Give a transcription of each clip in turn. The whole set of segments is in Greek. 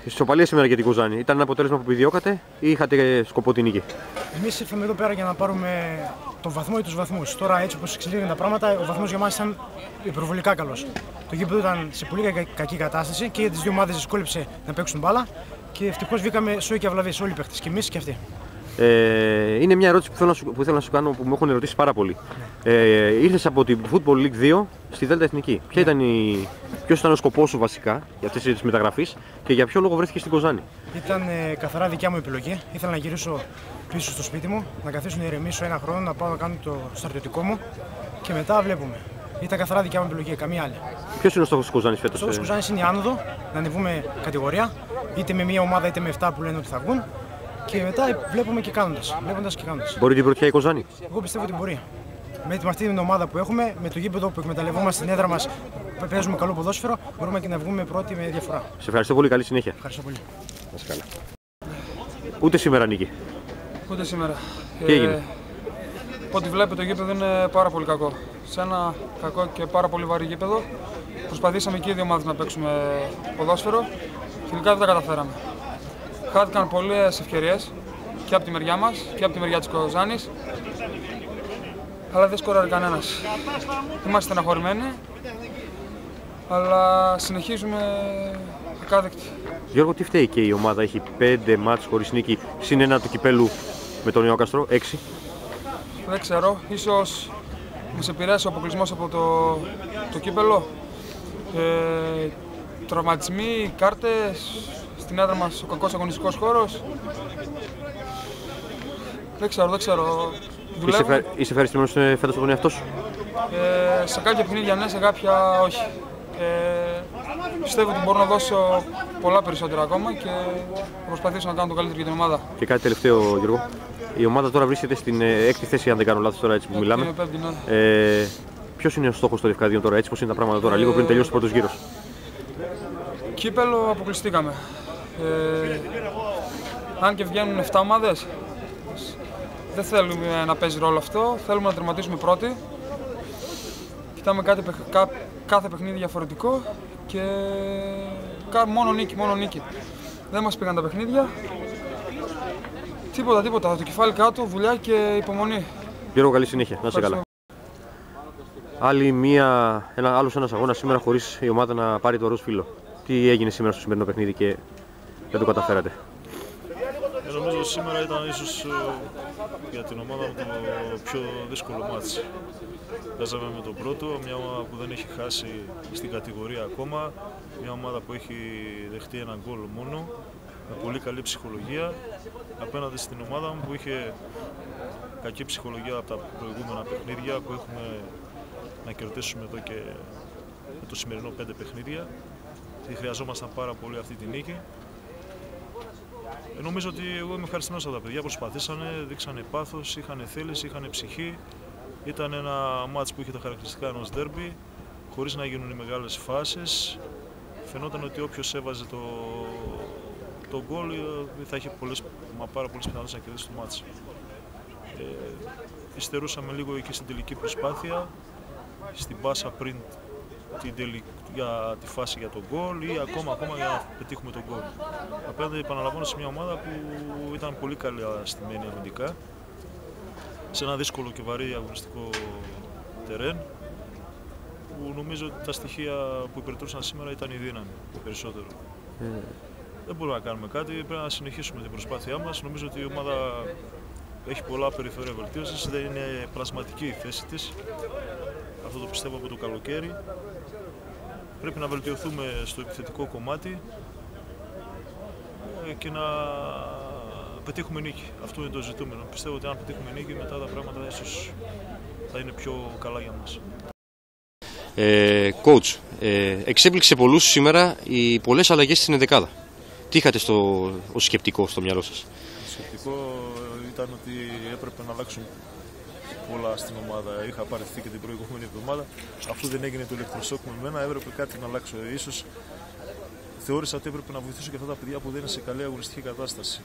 Ισοπαλία σήμερα για την Κοζάνη. Ήταν ένα αποτέλεσμα που επιδιώκατε ή είχατε σκοπό την νίκη? Εμείς ήρθαμε εδώ πέρα για να πάρουμε τον βαθμό ή τους βαθμούς. Τώρα, έτσι όπως εξελίγουν τα πράγματα, ο βαθμός για μας ήταν υπερβολικά καλός. Το γήπεδο ήταν σε πολύ κακή κατάσταση και για τις δύο ομάδες δυσκόλεψε να παίξουν μπάλα και ευτυχώς βγήκαμε σώοι και αυλαβείς όλοι οι παίχτες, και εμείς και αυτοί. Είναι μια ερώτηση που θέλω να σου κάνω, που μου έχουν ερωτήσει πάρα πολύ. Ήρθες από την Football League 2 στη Δέλτα Εθνική. Ποιος ήταν ο σκοπός σου βασικά για αυτές τις μεταγραφές και για ποιο λόγο βρέθηκες στην Κοζάνη? Ήταν καθαρά δικιά μου επιλογή. Ήθελα να γυρίσω πίσω στο σπίτι μου, να καθίσω να ηρεμήσω ένα χρόνο, να πάω να κάνω το στρατιωτικό μου και μετά βλέπουμε. Ήταν καθαρά δικιά μου επιλογή, καμία άλλη. Ποιος είναι ο στόχος της Κοζάνης φέτος? Ο στόχος της Κοζάνης είναι η άνοδο, να ανεβούμε κατηγορία, είτε με μία ομάδα είτε με 7 που λένε ότι θα βγουν. Και μετά βλέπουμε και κάνοντας. Μπορεί την πρωτιά η Κοζάνη? Εγώ πιστεύω ότι μπορεί. Με αυτή την ομάδα που έχουμε, με το γήπεδο που εκμεταλλευόμαστε στην έδρα μας, παίζουμε καλό ποδόσφαιρο, μπορούμε και να βγούμε πρώτοι με διαφορά. Σε ευχαριστώ πολύ, καλή συνέχεια. Ευχαριστώ πολύ. Να είσαι καλά. Ούτε σήμερα νίκη. Ούτε σήμερα. Τι έγινε? Ό,τι βλέπετε, το γήπεδο είναι πάρα πολύ κακό. Σε ένα κακό και πάρα πολύ βαρύ γήπεδο. Προσπαθήσαμε και οι δύο ομάδες να παίξουμε ποδόσφαιρο. Τελικά δεν τα καταφέραμε. Χάθηκαν πολλές ευκαιρίες και από τη μεριά μας και από τη μεριά της Κοζάνης, αλλά δεν σκόραρε κανένας. Είμαστε στεναχωρημένοι, αλλά συνεχίζουμε ακάδεκτοι. Γιώργο, τι φταίει και η ομάδα έχει 5 μάτς χωρίς νίκη, συν ένα του κυπέλου με τον Ιωκαστρό, 6? Δεν ξέρω, ίσως μας επηρέασε ο αποκλεισμός από το κύπελο. Τραυματισμοί, κάρτες, στην έδρα μας ο κακός αγωνιστικός χώρος. Δεν ξέρω. Είσαι ευχαριστημένος φέτος από τον εαυτό σου? Σε κάποια παιχνίδια ναι, σε κάποια όχι. Πιστεύω ότι μπορώ να δώσω πολλά περισσότερα ακόμα και θα προσπαθήσω να κάνω το καλύτερο για την ομάδα. Και κάτι τελευταίο, Γιώργο. Η ομάδα τώρα βρίσκεται στην 6η θέση, αν δεν κάνω λάθος τώρα, έτσι που μιλάμε. Είναι πέμπτη, ναι. Ποιος είναι ο στόχος των Λευκαδίων τώρα, έτσι πως είναι τα πράγματα τώρα, λίγο πριν τελειώσει ο πρώτος γύρος? Κύπελλο αποκλειστήκαμε. Αν και βγαίνουν 7 ομάδες, δεν θέλουμε να παίζει ρόλο αυτό. Θέλουμε να τερματίσουμε πρώτοι. Κοιτάμε κάθε παιχνίδι διαφορετικό και μόνο νίκη. Δεν μας πήγαν τα παιχνίδια. Τίποτα. Το κεφάλι κάτω, δουλειά και υπομονή. Γιώργο, καλή συνέχεια. Να είσαι καλά. Άλλος ένας αγώνας σήμερα χωρίς η ομάδα να πάρει το ροζ φύλλο. Τι έγινε σήμερα στο σημερινό παιχνίδι και δεν το καταφέρατε? Νομίζω σήμερα ήταν ίσως για την ομάδα μου το πιο δύσκολο μάτς. Παίζαμε με τον πρώτο, μια ομάδα που δεν έχει χάσει στην κατηγορία ακόμα, μια ομάδα που έχει δεχτεί ένα γκολ μόνο, με πολύ καλή ψυχολογία, απέναντι στην ομάδα μου που είχε κακή ψυχολογία από τα προηγούμενα παιχνίδια που έχουμε να κερδίσουμε εδώ και με το σημερινό 5 παιχνίδια. Χρειαζόμασταν πάρα πολύ αυτή τη νίκη. Νομίζω ότι εγώ είμαι ευχαριστημένος από τα παιδιά, προσπαθήσανε, δείξανε πάθος, είχαν θέληση, είχαν ψυχή. Ήταν ένα μάτς που είχε τα χαρακτηριστικά ενός ντέρμπι, χωρίς να γίνουν οι μεγάλες φάσεις. Φαινόταν ότι όποιος έβαζε το γκολ θα είχε πάρα πολλές πιθανότητες να κερδίσει το μάτς. Υστερούσαμε λίγο εκεί στην τελική προσπάθεια, στην πάσα πριν για τη φάση για τον γκολ ή ακόμα για να πετύχουμε τον γκολ. Απέναντι, επαναλαμβάνω, σε μια ομάδα που ήταν πολύ καλή στημένη αμυντικά, σε ένα δύσκολο και βαρύ αγωνιστικό τερέν, που νομίζω ότι τα στοιχεία που υπηρετούσαν σήμερα ήταν η δύναμη περισσότερο. Δεν μπορούμε να κάνουμε κάτι, πρέπει να συνεχίσουμε την προσπάθειά μας. Νομίζω ότι η ομάδα έχει πολλά περιθώρια βελτίωσης, δεν είναι πλασματική η θέση της. Αυτό το πιστεύω από το καλοκαίρι. Πρέπει να βελτιωθούμε στο επιθετικό κομμάτι και να πετύχουμε νίκη. Αυτό είναι το ζητούμενο. Πιστεύω ότι αν πετύχουμε νίκη, μετά τα πράγματα ίσως θα είναι πιο καλά για μας. Coach, εξέπληξε πολλούς σήμερα οι πολλές αλλαγές στην ενδεκάδα. Τι είχατε ως σκεπτικό στο μυαλό σας? Το σκεπτικό ήταν ότι έπρεπε να αλλάξουν πολλά στην ομάδα. Είχα παραιτηθεί και την προηγούμενη εβδομάδα. Αφού δεν έγινε το ηλεκτροσόκ με εμένα, έπρεπε κάτι να αλλάξω. Ίσως θεώρησα ότι έπρεπε να βοηθήσω και αυτά τα παιδιά που δεν είναι σε καλή αγωνιστική κατάσταση.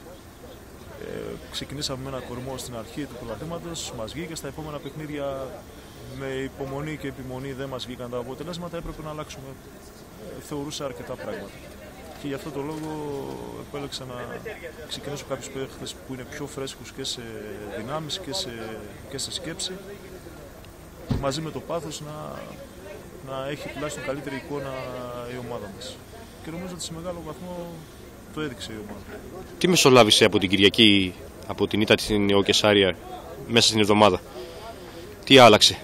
Ξεκινήσαμε με ένα κορμό στην αρχή του πρωταθλήματος, μας βγήκε στα επόμενα παιχνίδια με υπομονή και επιμονή δεν μας βγήκαν τα αποτελέσματα. Έπρεπε να αλλάξουμε, θεωρούσα, αρκετά πράγματα. και γι' αυτό το λόγο επέλεξα να ξεκινήσω κάποιους παίχτες που είναι πιο φρέσκους και σε δυνάμεις και σε σκέψη, μαζί με το πάθος να έχει τουλάχιστον καλύτερη εικόνα η ομάδα μας. Και νομίζω ότι σε μεγάλο βαθμό το έδειξε η ομάδα. Τι μεσολάβησε από την Κυριακή, από την ήττα στην ΟΚ Σάρια μέσα στην εβδομάδα? Τι άλλαξε?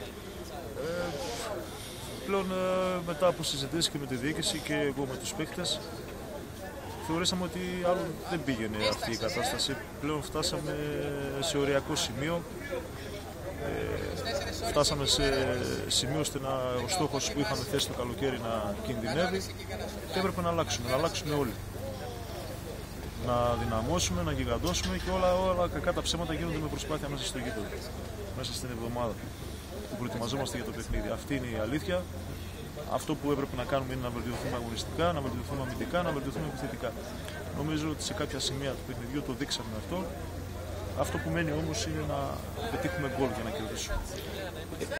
Πλέον μετά από συζητήσεις και με τη διοίκηση και εγώ με τους παίκτες, θεωρήσαμε ότι άλλο δεν πήγαινε αυτή η κατάσταση. Πλέον φτάσαμε σε οριακό σημείο. Φτάσαμε σε σημείο ώστε ο στόχος που είχαμε θέσει το καλοκαίρι να κινδυνεύει και έπρεπε να αλλάξουμε όλοι. Να δυναμώσουμε, να γιγαντώσουμε και όλα κακά τα ψέματα γίνονται με προσπάθεια μέσα στο γήπεδο. Μέσα στην εβδομάδα που προετοιμαζόμαστε για το παιχνίδι. Αυτή είναι η αλήθεια. Αυτό που έπρεπε να κάνουμε είναι να βελτιωθούμε αγωνιστικά, να βελτιωθούμε αμυντικά, να βελτιωθούμε επιθετικά. Νομίζω ότι σε κάποια σημεία του παιχνιδιού το δείξαμε αυτό. Αυτό που μένει όμως είναι να πετύχουμε γκολ για να κερδίσουμε.